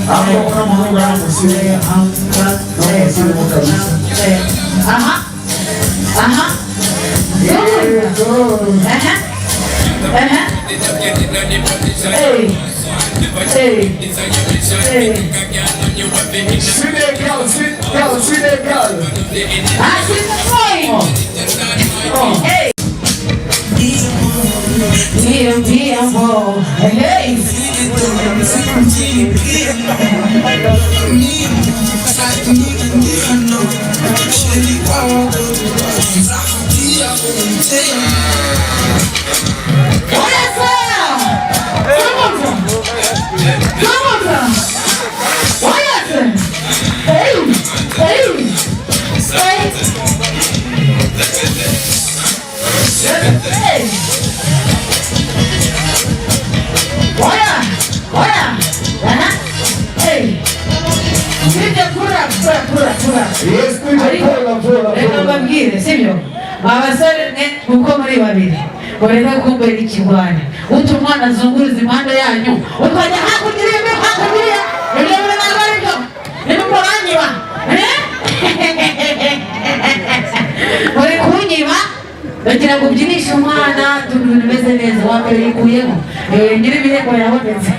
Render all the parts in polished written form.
Hapo kama Mungu anakusikia aha. Aha. Hey. Hey. Hey. See that girl, see that girl. I see the boy. Oh. Hey. Beautiful. Hey. Sivyo abasore uko muri babiri boreka kumbera ikigwana utumwana azunguruza impande yanyu ukajya hakugira ibyo nagaribyo nimuranyiba bore kunyiba bagira ngo ubyinishe umwana tuntu bimeze neza wambere yikuyemo ngira ibireko yabonetse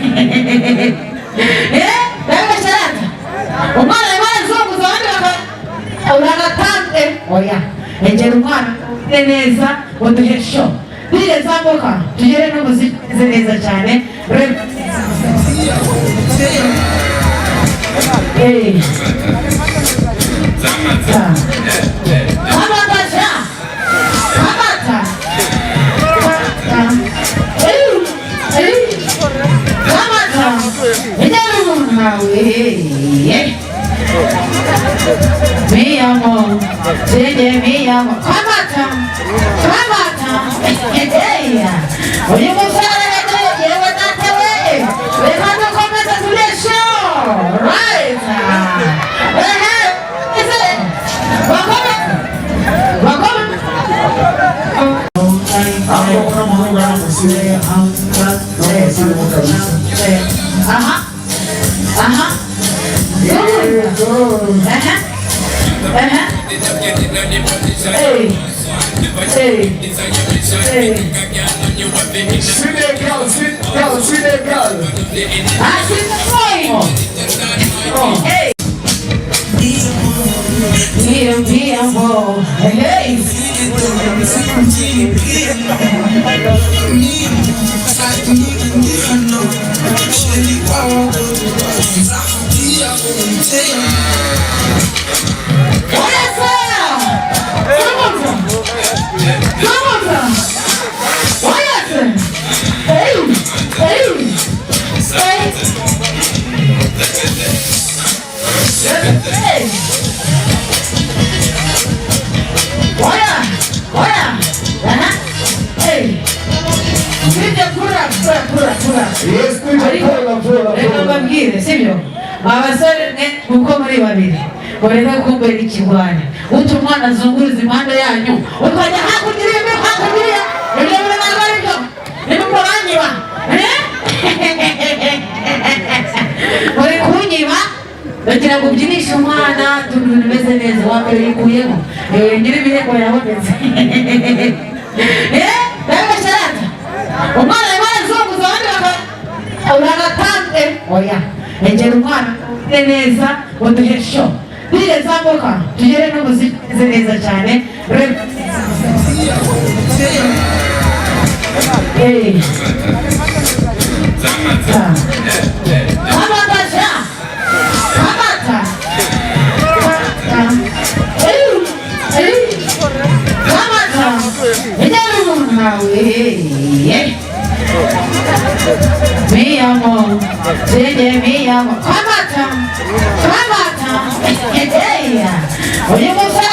dawe sharata umwana zunguza abandi uragatanze oya engera umwana neza uduhesho bire zambuka tugere n'umuziki neza cyane mi amor, mi amor, kamata, oye musara yewe natawe, levanta kometa tulesho, right, hapo kama Mungu anakusikia aha. Aha. Hey. Hey. Hey. See that girl. I see the boy. Oh. Hey. Beautiful. Hey. Sivyo abasore uko muri babiri boreka kumbera ikigwana utumwana azunguruza impande yanyu ukajya hakugira ibyo nagaribyo nimuranyiba bore kunyiba bagira ngo ubyinishe umwana tuntu bimeze neza wambere yikuyemo ngira ibireko yabonetse dawe sharata umwana zunguza abandi uragatanze oya engera umwana neza uduhesho bire zambuka tugere n'umuziki neza cyane mi amor, mi amor, kamata, oye musara